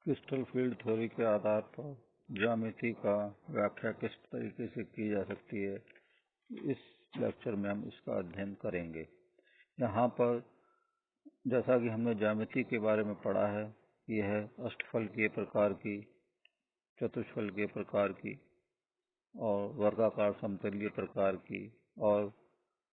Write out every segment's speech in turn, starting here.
Crystal field theory के आधार पर ज्यामिति का व्याख्या किस तरीके से की जा सकती है, इस लेक्चर में हम इसका अध्ययन करेंगे। यहाँ पर जैसा कि हमने ज्यामिति के बारे में पढ़ा है, यह अष्टफलकीय प्रकार की, चतुष्फलकीय प्रकार की और वर्गाकार समतलीय प्रकार की और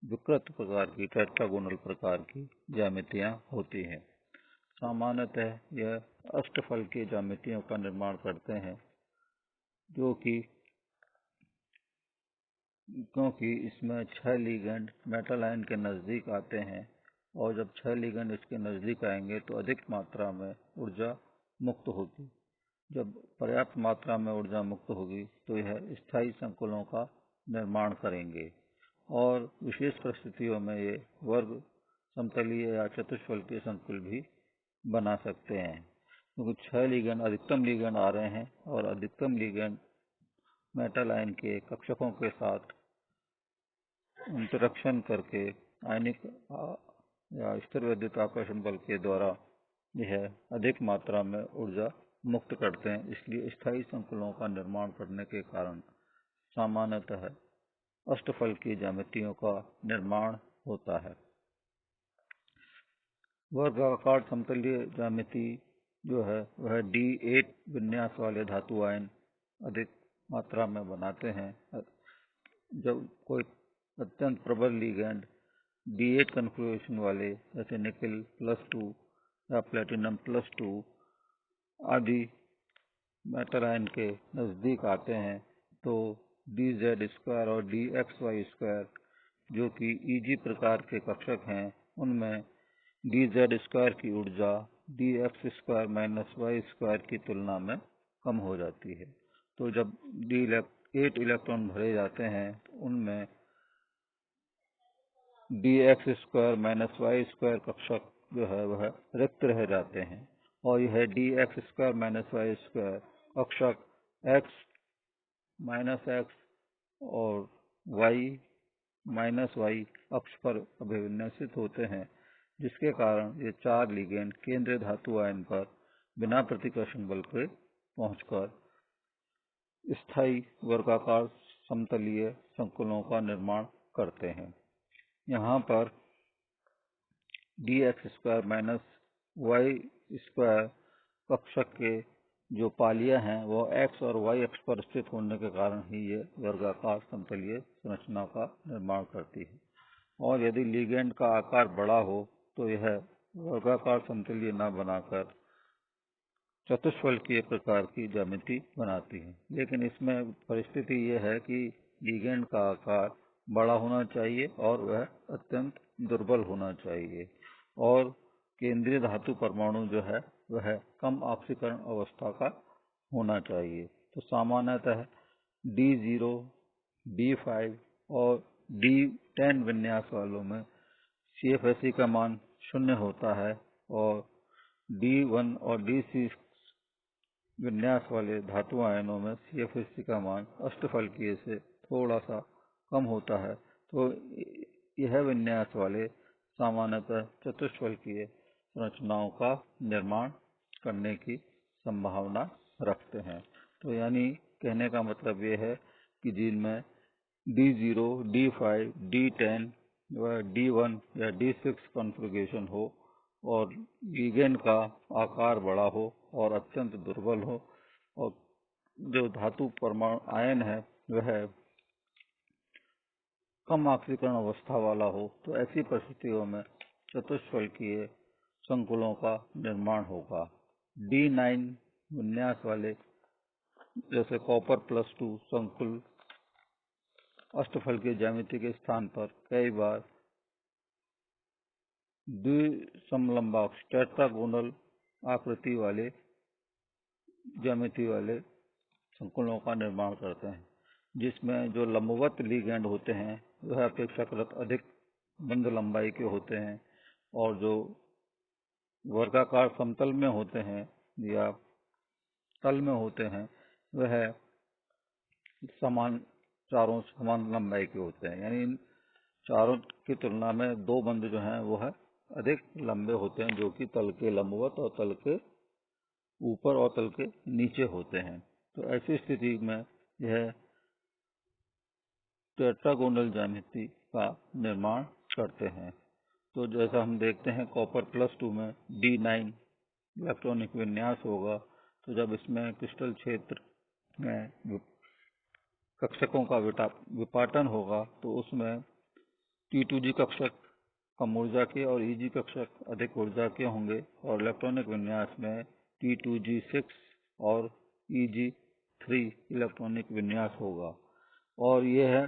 विकृत प्रकार की, टेट्रागोनल प्रकार की ज्यामितियां होती हैं। सामान्यतः यह अष्टफलकीय ज्यामितियों का निर्माण करते हैं, जो कि क्योंकि इसमें 6 लिगेंड मेटल आयन के नजदीक आते हैं और जब 6 लिगेंड इसके नजदीक आएंगे तो अधिक मात्रा में ऊर्जा मुक्त होगी। जब पर्याप्त मात्रा में ऊर्जा मुक्त होगी तो यह स्थायी संकुलों का निर्माण करेंगे और विशेष परिस्थितियों में ये वर्ग समतलीय या चतुष्फलकीय संकुल भी बना सकते हैं, क्योंकि 6 लिगेंड अधिकतम लिगेंड आ रहे हैं और अधिकतम लिगेंड मेटल आयन के कक्षकों के साथ इंटरेक्शन करके आयनिक या स्थिर विद्युत आकर्षण बल के द्वारा यह अधिक मात्रा में ऊर्जा मुक्त करते हैं। इसलिए स्थायी संकुलों का निर्माण करने के कारण सामान्यतः अष्टफलकीय ज्यामितियों का निर्माण होता है। वर्गाकार समतलीय ज्यामिति जो है वह D8 विन्यास वाले धातु आयन अधिक मात्रा में बनाते हैं। जब कोई अत्यंत प्रबल लिगेंड D8 कन्फिगरेशन वाले जैसे निकेल +2 या प्लेटिनम +2 आदि मेटल आयन के नजदीक आते हैं तो dz² और dxy² जो कि Eg प्रकार के कक्षक हैं, उनमें dz² की ऊर्जा dx² - y² की तुलना में कम हो जाती है। तो जब D8 इलेक्ट्रॉन भरे जाते हैं तो उनमें dx² - y² कक्षक जो है वह रिक्त रह जाते हैं और यह dx² - y² कक्षक x - x और y - y अक्ष पर अभिविन्यसित होते हैं, जिसके कारण ये 4 लिगेंड केंद्रीय धातु आयन पर बिना प्रतिकर्षण बल के पहुंचकर स्थायी वर्गाकार समतलीय संकुलों का निर्माण करते हैं। यहाँ पर dx² - y² कक्षक के जो पालियां हैं वो x और y अक्ष पर स्थित होने के कारण ही ये वर्गाकार समतलीय संरचना का निर्माण करती है। और यदि लिगेंड का आकार बड़ा हो तो यह वर्गाकार समतलीय न बनाकर चतुष्फलकीय प्रकार की ज्यामिति बनाती है। लेकिन इसमें परिस्थिति यह है कि लिगेंड का आकार बड़ा होना चाहिए और वह अत्यंत दुर्बल होना चाहिए और केंद्रीय धातु परमाणु जो है वह कम ऑक्सीकरण अवस्था का होना चाहिए। तो सामान्यतः D0, D5 और D10 विन्यास वालों में CFSE का मान 0 होता है और D1 और D6 विन्यास वाले धातु आयनों में CFSE का मान अष्टफलकीय से थोड़ा सा कम होता है। तो यह विन्यास वाले सामान्यतः चतुष्फलकीय संरचनाओं का निर्माण करने की संभावना रखते हैं। तो यानी कहने का मतलब यह है कि जिनमें D0, D5, D10 व D1 या D6 कॉन्फ़िगरेशन हो और लिगेंड का आकार बड़ा हो और अत्यंत दुर्बल हो और जो धातु परमाणु आयन है वह कम ऑक्सीकरण अवस्था वाला हो, तो ऐसी परिस्थितियों में चतुष्फलकीय संकुलों का निर्माण होगा। D9 विन्यास वाले जैसे कॉपर +2 संकुल अष्टफलकीय ज्यामिति के स्थान पर कई बार द्विसमलंबाक्ष टेट्रागोनल आकृति वाले ज्यामिति वाले संकुलों का निर्माण करते हैं, जिसमें जो लंबवत लिगेंड होते हैं वह अपेक्षाकृत अधिक बंध लंबाई के होते हैं और जो वर्गाकार समतल में होते हैं या तल में होते हैं वह चारों समान लंबाई के होते हैं। यानी इन चारों की तुलना में दो बंध जो हैं वो है अधिक लंबे होते हैं, जो कि तल के लंबवत और तल के ऊपर और तल के नीचे होते हैं। तो ऐसी स्थिति में यह टेट्रागोनल ज्यामिति का निर्माण करते हैं। तो जैसा हम देखते हैं कॉपर +2 में D9 इलेक्ट्रॉनिक विन्यास होगा। तो जब इसमें क्रिस्टल क्षेत्र में कक्षकों का विपाटन होगा तो उसमें T2G कक्षक कम ऊर्जा के और EG कक्षक अधिक ऊर्जा के होंगे और इलेक्ट्रॉनिक विन्यास में T2G6 और EG3 इलेक्ट्रॉनिक विन्यास होगा और यह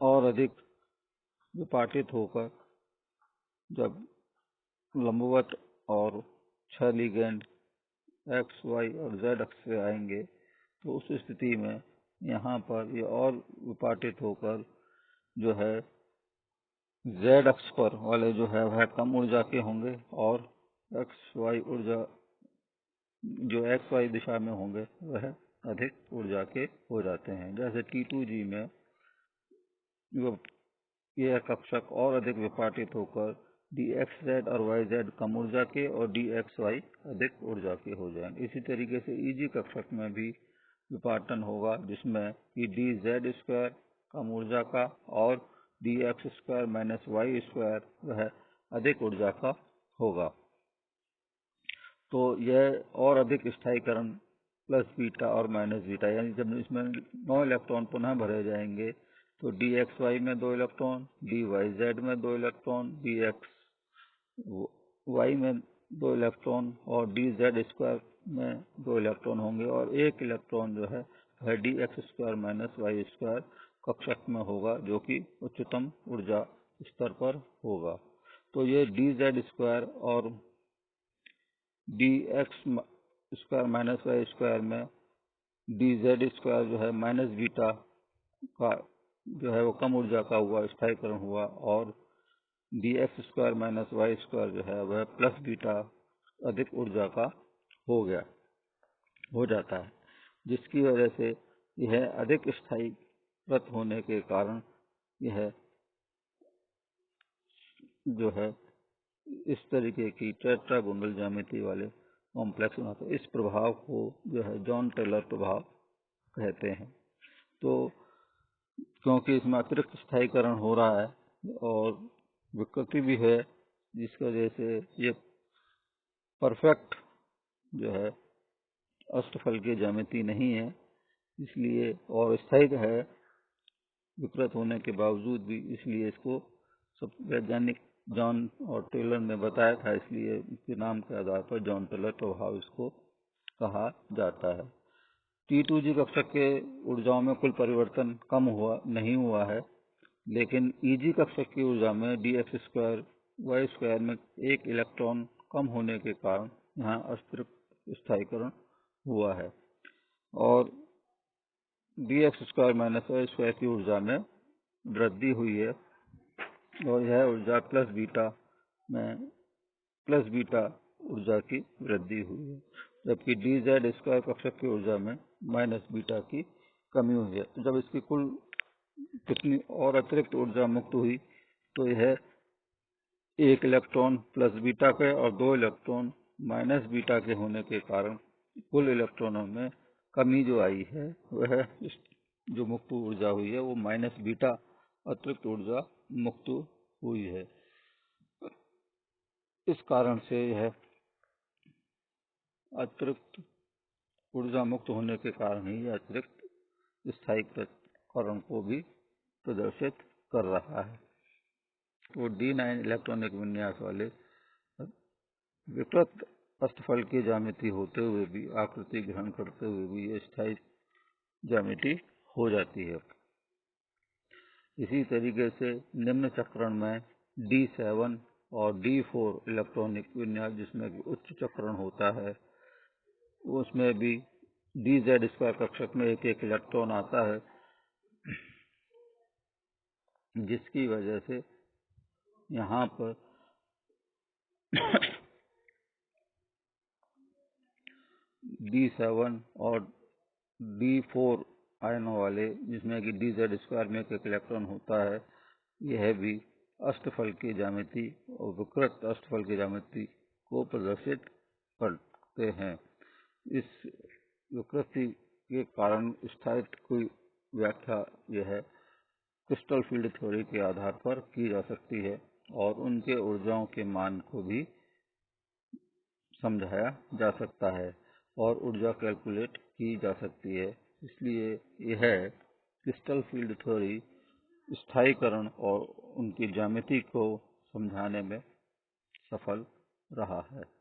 और अधिक विपाटित होकर जब लंबवत और 6 लिगेंड X, Y और Z अक्ष से आएंगे तो उस स्थिति में यहाँ पर ये और विपाटित होकर जो है Z अक्ष पर वाले जो है वह कम ऊर्जा के होंगे और XY ऊर्जा जो XY दिशा में होंगे वह अधिक ऊर्जा के हो जाते हैं। जैसे T2G में यह कक्षक और अधिक विपाटित होकर DXZ और YZ कम ऊर्जा के और DXY अधिक ऊर्जा के हो जाएंगे। इसी तरीके से EG कक्षक में भी विपाटन होगा जिसमें कि DZ² कम ऊर्जा का और DX² - Y² वह अधिक ऊर्जा का होगा। तो यह और अधिक स्थायीकरण +β और -β, यानी जब इसमें 9 इलेक्ट्रॉन पुनः भरे जाएंगे तो DXY में 2 इलेक्ट्रॉन, DYZ में 2 इलेक्ट्रॉन, DXY में 2 इलेक्ट्रॉन और DZ² में 2 इलेक्ट्रॉन होंगे और 1 इलेक्ट्रॉन जो है वह DX² - Y² कक्षक में होगा जो कि उच्चतम ऊर्जा स्तर पर होगा। तो ये DZ² और DX² - Y² में DZ² जो है -β का जो है वो कम ऊर्जा का हुआ, स्थायीकरण हुआ और DX² - Y² जो है वह +β अधिक ऊर्जा का हो जाता है, जिसकी वजह से यह अधिक स्थायीकृत होने के कारण यह जो है इस तरीके की टेट्रागोनल ज्यामिति वाले कॉम्प्लेक्स बनाते हैं। इस प्रभाव को जो है जॉन टेलर प्रभाव कहते हैं। तो क्योंकि इसमें अतिरिक्त स्थायीकरण हो रहा है और विकृति भी है जिसकी वजह से ये परफेक्ट जो है अष्टफल की ज्यामिति नहीं है, इसलिए और स्थायी है विकृत होने के बावजूद भी, इसलिए इसको सब वैज्ञानिक जॉन और टेलर ने बताया था, इसलिए इसके नाम के आधार पर जॉन टेलर प्रभाव इसको कहा जाता है। T2G कक्षक के ऊर्जाओं में कुल परिवर्तन नहीं हुआ है, लेकिन EG कक्षक की ऊर्जा में DX² Y² में 1 इलेक्ट्रॉन कम होने के कारण यहाँ अतिरिक्त स्थायीकरण हुआ है और DX² - Y² की ऊर्जा में वृद्धि हुई है और यह ऊर्जा +β ऊर्जा की वृद्धि हुई है, जबकि DZ² कक्षक की ऊर्जा में -β की कमी हुई है। तो जब इसकी कुल कितनी और अतिरिक्त ऊर्जा मुक्त हुई तो यह 1 इलेक्ट्रॉन +β के और 2 इलेक्ट्रॉन -β के होने के कारण कुल इलेक्ट्रॉनों में कमी जो आई है वह जो मुक्त ऊर्जा हुई है वो -β अतिरिक्त ऊर्जा मुक्त हुई है। इस कारण से यह अतिरिक्त ऊर्जा मुक्त होने के कारण ही अतिरिक्त स्थायीकरण को भी प्रदर्शित कर रहा है। तो D9 इलेक्ट्रॉनिक विन्यास वाले विकृत अष्टफल की ज्यामिति होते हुए भी, आकृति ग्रहण करते हुए भी ये स्थायी ज्यामिति हो जाती है। इसी तरीके से निम्न चक्रण में D7 और D4 इलेक्ट्रॉनिक विन्यास जिसमें उच्च चक्रण होता है उसमें भी DZ² कक्षक में 1 इलेक्ट्रॉन आता है, जिसकी वजह से यहाँ पर D7 और D4 आयनों वाले जिसमें कि DZ² में 1 इलेक्ट्रॉन होता है, यह भी अष्टफल की ज्यामिति और विकृत अष्टफल की ज्यामिति को प्रदर्शित करते हैं। इस विकृति के कारण स्थायित्व की व्याख्या यह क्रिस्टल फील्ड थ्योरी के आधार पर की जा सकती है और उनके ऊर्जाओं के मान को भी समझाया जा सकता है और ऊर्जा कैलकुलेट की जा सकती है। इसलिए यह क्रिस्टल फील्ड थ्योरी स्थायीकरण और उनकी ज्यामिति को समझाने में सफल रहा है।